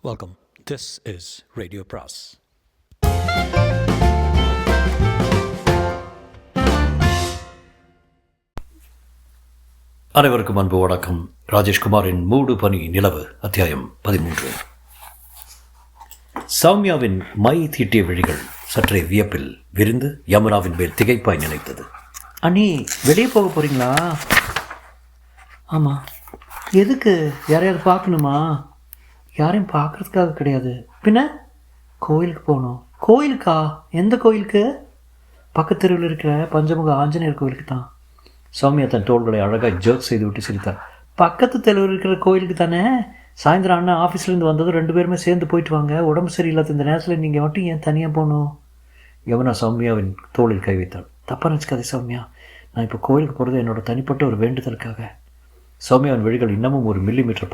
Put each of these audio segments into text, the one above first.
Welcome. This is Radio Pras. அனைவருக்கும் அன்பு வணக்கம். ராஜேஷ்குமாரின் மூடு பனி நிலவு அத்தியாயம் 13. சௌமியாவின் மை தீட்டிய விழிகள் சற்றே வியப்பில் விரிந்து யமுனாவின் மேல் திகைப்பாய் நினைத்தது. அண்ணி, வெளியே போக போகிறீங்களா? ஆமாம். எதுக்கு? யாரையாவது பார்க்கணுமா? யாரையும் பார்க்குறதுக்காக கிடையாது. பின்ன கோயிலுக்கு போகணும். கோயிலுக்கா? எந்த கோயிலுக்கு? பக்கத்து தெருவில் இருக்கிற பஞ்சமுக ஆஞ்சநேயர் கோயிலுக்கு தான். சௌமியா தன் தோள்களை அழகாக ஜர்க் செய்து விட்டு சிரித்தார். பக்கத்து தெருவில் இருக்கிற கோயிலுக்கு தானே? சாயந்தரம் அண்ணன் ஆஃபீஸ்லேருந்து வந்ததும் 2 பேருமே சேர்ந்து போயிட்டு வாங்க. உடம்பு சரியில்லாத இந்த நேரத்தில் நீங்கள் மட்டும் ஏன் தனியாக போகணும்? யமுனா சௌமியாவின் தோளில் கை வைத்தாள். தப்பாக நினச்சிக்காதே சௌமியா, நான் இப்போ கோயிலுக்கு போகிறது என்னோட தனிப்பட்ட ஒரு வேண்டுதலுக்காக. சௌமியாவின் விழிகள் இன்னமும் 1 மில்லிமீட்டர்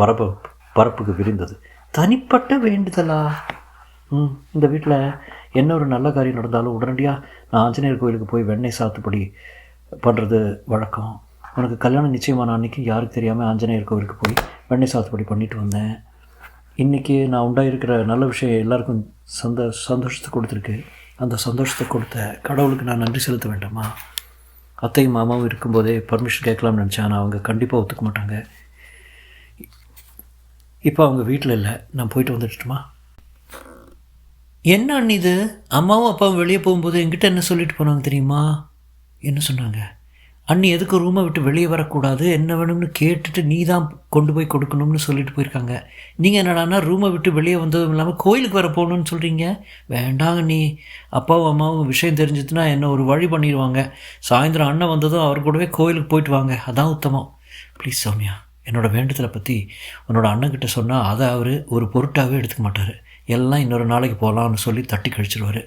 பரப்புக்கு விரிந்தது. தனிப்பட்ட வேண்டுதலா? இந்த வீட்டில் என்ன ஒரு நல்ல காரியம் நடந்தாலும் உடனடியாக நான் ஆஞ்சநேயர் கோயிலுக்கு போய் வெண்ணெய் சாத்துப்படி பண்ணுறது வழக்கம். உனக்கு கல்யாணம் நிச்சயமான அன்றைக்கி யாருக்கு தெரியாமல் ஆஞ்சநேயர் கோவிலுக்கு போய் வெண்ணெய் சாத்துப்படி பண்ணிட்டு வந்தேன். இன்றைக்கி நான் உண்டாயிருக்கிற நல்ல விஷயம் எல்லாருக்கும் சந்தோஷத்தை கொடுத்துருக்கு. அந்த சந்தோஷத்தை கொடுத்த கடவுளுக்கு நான் நன்றி செலுத்த வேண்டாமா? அத்தையும் மாமாவும் இருக்கும்போதே பர்மிஷன் கேட்கலாம்னு நினச்சேன். ஆனால் அவங்க கண்டிப்பாக ஒத்துக்க மாட்டாங்க. இப்போ அவங்க வீட்டில் இல்லை. நான் போயிட்டு வந்துட்டுமா? என்ன அண்ணி இது? அம்மாவும் அப்பாவும் வெளியே போகும்போது என்கிட்ட என்ன சொல்லிட்டு போனாங்க தெரியுமா? என்ன சொன்னாங்க? அண்ணி எதுக்கு ரூமை விட்டு வெளியே வரக்கூடாது, என்ன வேணும்னு கேட்டுட்டு நீ தான் கொண்டு போய் கொடுக்கணும்னு சொல்லிட்டு போயிருக்காங்க. நீங்கள் என்னடானா ரூமை விட்டு வெளியே வந்ததும் இல்லாமல் கோயிலுக்கு வர போகணுன்னு சொல்கிறீங்க. வேண்டாங்க நீ. அப்பாவும் அம்மாவும் விஷயம் தெரிஞ்சதுன்னா என்ன ஒரு வழி பண்ணிடுவாங்க. சாயந்தரம் அண்ணன் வந்ததும் அவர் கூடவே கோயிலுக்கு போயிட்டு வாங்க, அதான் உத்தமம். ப்ளீஸ் சௌமியா, என்னோடய வேண்டுதலை பற்றி உன்னோட அண்ணன்கிட்ட சொன்னால் அதை அவர் ஒரு பொருட்டாகவே எடுத்துக்க மாட்டார். எல்லாம் இன்னொரு நாளைக்கு போகலான்னு சொல்லி தட்டி கழிச்சிடுவார்.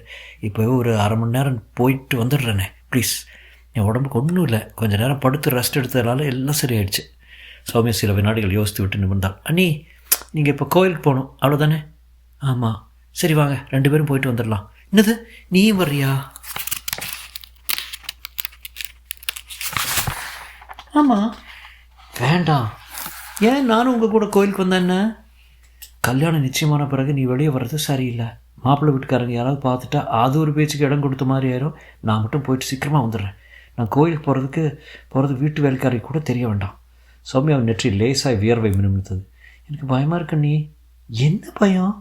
இப்போ ஒரு 1/2 மணி நேரம் போயிட்டு வந்துடுறேனே, ப்ளீஸ். என் உடம்புக்கு ஒன்றும் இல்லை, கொஞ்சம் நேரம் படுத்து ரெஸ்ட் எடுத்ததுனால எல்லாம் சரியாயிடுச்சு. சௌமியா சில வினாடிகள் யோசித்து விட்டு நிமிர்ந்தாள். அண்ணி, நீங்கள் இப்போ கோயிலுக்கு போகணும் அவ்வளோதானே? ஆமாம். சரி வாங்க, 2 பேரும் போயிட்டு வந்துடலாம். என்னது, நீயும் வர்றியா? ஆமாம். வேண்டாம். ஏன் நானும் உங்கள் கூட கோயிலுக்கு வந்தேன் என்ன? கல்யாணம் நிச்சயமான பிறகு நீ வெளியே வர்றது சரியில்லை. மாப்பிள்ளை வீட்டுக்காரங்க யாராவது பார்த்துட்டா அது ஒரு பேச்சுக்கு இடம் கொடுத்த மாதிரி ஆயிரும். நான் மட்டும் போயிட்டு சீக்கிரமாக வந்துடுறேன். நான் கோயிலுக்கு போகிறது வீட்டு வேலைக்காரி கூட தெரிய வேண்டாம். சௌமியாவின் நெற்றி லேசாய் வியர்வை மினுமித்தது. எனக்கு பயமாக இருக்கு. நீ என்ன பயம்?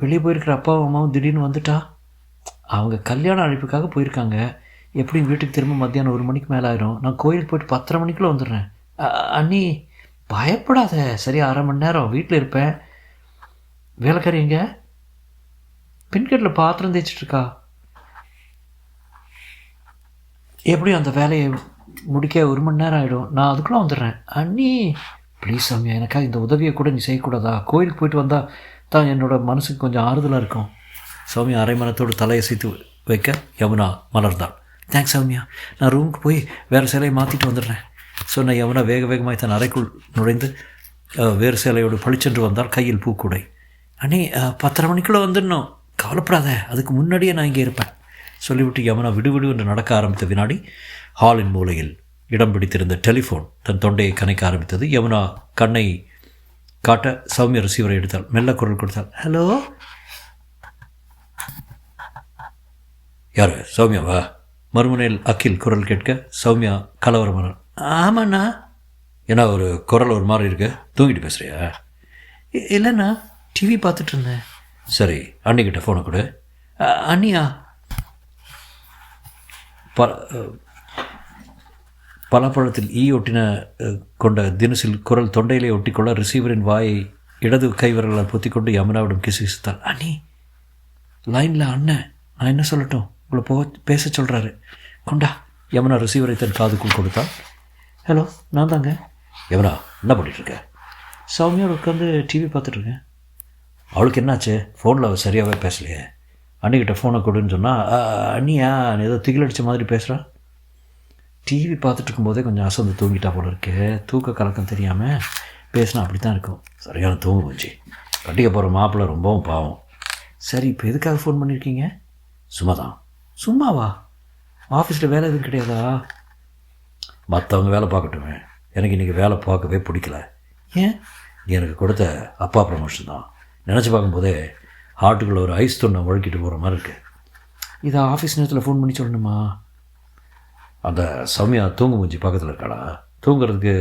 வெளியே போயிருக்கிற அப்பாவும் அம்மாவும் திடீர்னு வந்துட்டா? அவங்க கல்யாண அழைப்புக்காக போயிருக்காங்க. எப்படியும் வீட்டுக்கு திரும்ப மத்தியானம் 1 மணிக்கு மேலே ஆயிரும். நான் கோயிலுக்கு போயிட்டு 10:30 மணிக்குள்ளே வந்துடுறேன். அண்ணி பயப்படாத, சரி 1/2 மணி நேரம் வீட்டில் இருப்பேன். வேலைக்காரி எங்க? பின்கட்டில் பாத்திரம் தேய்ச்சிட்ருக்கா. எப்படியும் அந்த வேலையை முடிக்க 1 மணி நேரம் ஆகிடும். நான் அதுக்குள்ளே வந்துடுறேன். அண்ணி ப்ளீஸ் சௌமியா, எனக்காக இந்த உதவியை கூட நீ செய்யக்கூடாதா? கோயிலுக்கு போயிட்டு வந்தால் தான் என்னோடய மனசுக்கு கொஞ்சம் ஆறுதலாக இருக்கும். சௌமியா அரைமனத்தோடு தலையை செய்து வைக்க யமுனா மலர்ந்தாள். தேங்க்ஸ் சௌமியா, நான் ரூமுக்கு போய் வேறு சேலையை மாற்றிட்டு வந்துடுறேன் சொன்ன யமுனா வேகமாய் தன் அறைக்குள் நுழைந்து வேறு சேலையோடு பளிச்சென்று வந்தால் கையில் பூக்கூடை. அண்ணி 10:30 மணிக்குள்ளே வந்துடணும். கவலைப்படாத, அதுக்கு முன்னாடியே நான் இங்கே இருப்பேன் சொல்லிவிட்டு யமுனா விடுவிடு என்று நடக்க ஆரம்பித்த வினாடி ஹாலின் மூலையில் இடம் பிடித்திருந்த டெலிஃபோன் தன் தொண்டையை கனைக்க ஆரம்பித்தது. யமுனா கண்ணை காட்ட சௌமியா ரிசீவரை எடுத்தாள். மெல்ல குரல் கொடுத்தாள். ஹலோ. யார்? சௌமியாவா? மறுமுனையில் அகில் குரல் கேட்க சௌமியா கலவரமானாள். ஆமாண்ணா. ஏன்னா ஒரு குரல் ஒரு மாதிரி இருக்கு. தூங்கிட்டு பேசுகிறியா? இல்லைண்ணா, டிவி பார்த்துட்டு இருந்தேன். சரி, அண்ணிக்கிட்ட ஃபோனை கொடு. அண்ணியா? பலாப்பழத்தில் ஒட்டின கொண்ட தினசில் குரல் தொண்டையிலே ஒட்டிக்கொள்ள ரிசீவரின் வாயை இடது கைவிரலால் பொத்திக்கொண்டு யமுனாவிடம் கிசுகிசுத்தாள். அண்ணி லைனில் அண்ணன், நான் என்ன சொல்லட்டும்? உங்களை பேச சொல்கிறாரு. கொண்டா. யமுனா ரிசீவரை தன் காதுக்குள் கொடுத்தாள். ஹலோ, நான் தாங்க. யமுனா, என்ன பண்ணிகிட்ருக்க? சௌமியோடு உட்காந்து டிவி பார்த்துட்ருக்கேன். அவளுக்கு என்னாச்சு? ஃபோனில் அவள் சரியாகவே பேசலையே. அண்ணிக்கிட்ட ஃபோனை கொடுன்னு சொன்னால் அண்ணியா ஏதோ திகில் அடித்த மாதிரி பேசுகிறான். டிவி பார்த்துட்டு இருக்கும்போதே கொஞ்சம் அசந்து தூங்கிட்டா போல இருக்கு. தூக்க கலக்கம் தெரியாமல் பேசினா அப்படி தான் இருக்கும். சரியான தூங்கு போச்சு. கட்டிக்க போகிற மாப்பிள்ளை ரொம்பவும் பாவம். சரி, இப்போ எதுக்காக ஃபோன் பண்ணியிருக்கீங்க? சும்மா தான். சும்மாவா? ஆஃபீஸில் வேலை எதுவும் கிடையாதா? மற்றவங்க வேலை பார்க்கட்டுமே, எனக்கு இன்றைக்கி வேலை பார்க்கவே பிடிக்கல. ஏன்? நீ எனக்கு கொடுத்த அப்பா ப்ரமோஷன் தான். நினச்சி பார்க்கும்போதே ஹார்ட்டுக்குள்ளே ஒரு ஐஸ் துண்ணை முழக்கிட்டு போகிற மாதிரி இருக்குது. இதை ஆஃபீஸ் நேரத்தில் ஃபோன் பண்ணி சொல்லணுமா? அந்த சௌமியா தூங்கு மூஞ்சி பக்கத்தில் இருக்காளா? தூங்குறதுக்கு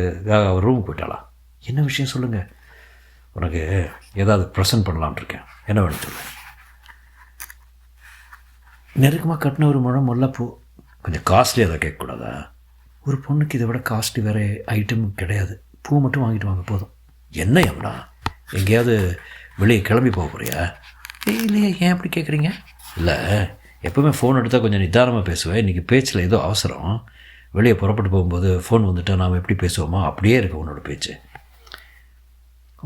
அவர் ரூமுக்கு போயிட்டாளா? என்ன விஷயம் சொல்லுங்கள். உனக்கு ஏதாவது ப்ரெசன்ட் பண்ணலான் இருக்கேன். என்ன வேணும் சொல்லு. நெருக்கமாக கட்டின ஒரு முழம் முல்லைப்பூ. கொஞ்சம் காஸ்ட்லி அதை கேட்கக்கூடாதா? ஒரு பொண்ணுக்கு இதை விட காஸ்ட்லி வேறு ஐட்டம் கிடையாது. பூ மட்டும் வாங்கிட்டு வாங்க போதும். என்ன யமுனா, எங்கேயாவது வெளியே கிளம்பி போக போறியா? இல்லையா, ஏன் அப்படி கேட்குறீங்க? இல்லை, எப்போவுமே ஃபோன் எடுத்தால் கொஞ்சம் நிதானமாக பேசுவேன். இன்றைக்கி பேச்சில் ஏதோ அவசரம். வெளியே புறப்பட்டு போகும்போது ஃபோன் வந்துட்டால் நாம் எப்படி பேசுவோமோ அப்படியே இருக்கு உன்னோட பேச்சு.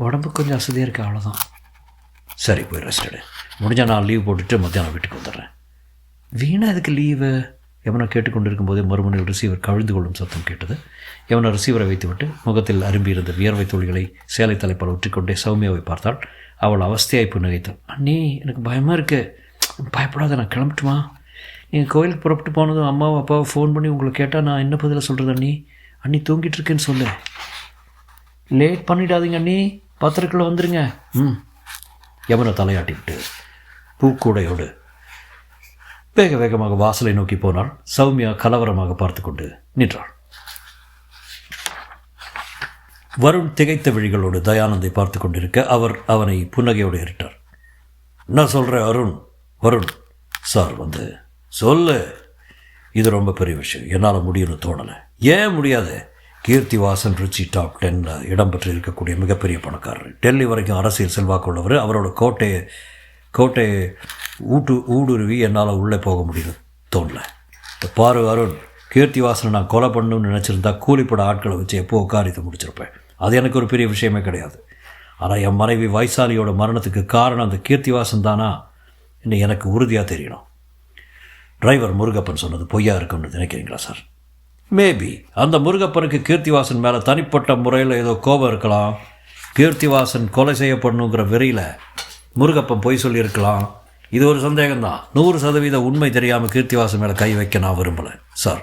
உடம்பு கொஞ்சம் அசதியாக இருக்குது, அவ்வளோதான். சரி, போய் ரெஸ்ட் எடு. முடிஞ்சால் நான் லீவ் போட்டுட்டு மத்தியானம் வீட்டுக்கு வந்துடுறேன். வீணா இதுக்கு லீவு? யமுனா கேட்டுக்கொண்டு இருக்கும்போதே மறுமுனையில் ரிசீவர் கவிழ்ந்து கொள்ளும் சத்தம் கேட்டது. யமுனா ரிசீவரை வைத்துவிட்டு முகத்தில் அரும்பியிருந்த வியர்வை துளிகளை சேலை தலைப்பால் ஒற்றிக்கொண்டே சௌமியாவை பார்த்தாள். அவள் அவஸ்தையாய் புன்னகைத்தாள். அண்ணி, எனக்கு பயமாக இருக்குது. பயப்படாத, நான் கிளம்பட்டுமா? நீங்கள் கோயிலுக்கு புறப்பட்டு போனதும் அம்மாவும் அப்பாவை ஃபோன் பண்ணி உங்களை கேட்டால் நான் என்ன பதிலாக சொல்கிறது? அண்ணி தூங்கிட்டு இருக்கேன்னு சொல்லு. லேட் பண்ணிடாதீங்க அண்ணி, 10:30 வந்துடுங்க. யமுனா தலையாட்டி விட்டு பூக்கூடையோடு வேக வேகமாக வாசலை நோக்கி போனாள். சௌமியா கலவரமாக பார்த்து கொண்டு நின்றாள். வருண் திகைத்த விழிகளோடு தயானந்தை பார்த்து கொண்டிருக்க அவர் அவனை புன்னகையோடு ஏறிட்டார். என்ன சொல்கிற அருண்? வருண் சார் வந்து சொல்லு. இது ரொம்ப பெரிய விஷயம், என்னால் முடியும்னு தோணலை. ஏன் முடியாது? கீர்த்திவாசன் ருச்சி டாப் 10 இடம் பெற்று இருக்கக்கூடிய மிகப்பெரிய பணக்காரர். டெல்லி வரைக்கும் அரசியல் செல்வாக்குள்ளவர். அவரோட கோட்டை ஊடுருவி என்னால் உள்ளே போக முடியுது தோணலை. பாரு அருண், கீர்த்திவாசனை நான் கொலை பண்ணணும்னு நினச்சிருந்தா கூலிப்பட ஆட்களை வச்சு எப்போ காரியத்தை முடிச்சிருப்பேன். அது எனக்கு ஒரு பெரிய விஷயமே கிடையாது. ஆனால் என் மனைவி வைசாலியோட மரணத்துக்கு காரணம் அந்த கீர்த்திவாசன் தானா இன்னும் எனக்கு உறுதியாக தெரியணும். டிரைவர் முருகப்பன் சொன்னது பொய்யா இருக்குன்னு நினைக்கிறீங்களா சார்? மேபி அந்த முருகப்பனுக்கு கீர்த்திவாசன் மேலே தனிப்பட்ட முறையில் ஏதோ கோபம் இருக்கலாம். கீர்த்திவாசன் கொலை செய்யப்படணுங்கிற வெறியில் முருகப்பன் பொய் சொல்லியிருக்கலாம். இது ஒரு சந்தேகம்தான். 100% உண்மை தெரியாமல் கீர்த்திவாசன் மேலே கை வைக்க நான் விரும்பலை சார்.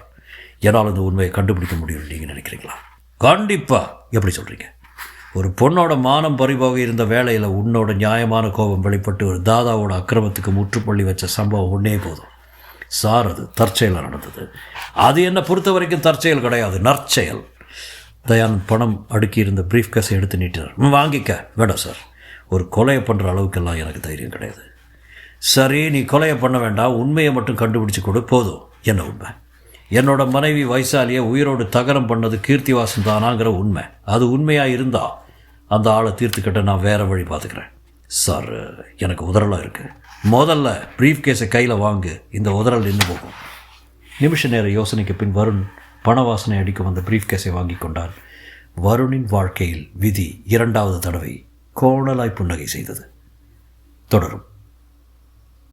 என்னால் இந்த உண்மையை கண்டுபிடிக்க முடியும்னு நீங்கள் நினைக்கிறீங்களா? கண்டிப்பாக. எப்படி சொல்கிறீங்க? ஒரு பொண்ணோட மானம் பறிபோக இருந்த வேளையில் உன்னோட நியாயமான கோபம் வெளிப்பட்டு ஒரு தாதாவோட அக்கிரமத்துக்கு முற்றுப்புள்ளி வச்ச சம்பவம் ஒன்றே போதும் சார். அது தற்செயலாக நடந்தது. அது என்னை பொறுத்த வரைக்கும் தற்செயல் கிடையாது, நற்செயல். தயானந்த் பணம் அடுக்கி இருந்த ப்ரீஃப் கேஸை எடுத்து நீட்டினார். வாங்கிக்க. வேண்டாம் சார், ஒரு கொலையை பண்ணுற அளவுக்கெல்லாம் எனக்கு தைரியம் கிடையாது. சரி, நீ கொலையை பண்ண வேண்டாம், உண்மையை மட்டும் கண்டுபிடிச்சி கொடு போதும். என்ன உண்மை? என்னோட மனைவி வைசாலியை உயிரோடு தகனம் பண்ணது கீர்த்திவாசன் தானாங்கிற உண்மை. அது உண்மையாக இருந்தால் அந்த ஆளை தீர்த்துக்கிட்ட நான் வேறு வழி பார்த்துக்கிறேன் சார். எனக்கு உதறலாக இருக்குது. முதல்ல ப்ரீஃப் கேஸை கையில் வாங்கு, இந்த உதறல் நின்று போகும். நிமிஷ நேர யோசனைக்கு பின் வருண் பண வாசனை அடிக்க வந்த ப்ரீஃப் கேஸை வாங்கி கொண்டான். வருணின் வாழ்க்கையில் விதி 2வது தடவை கோணலாய் புன்னகை செய்தது. தொடரும்.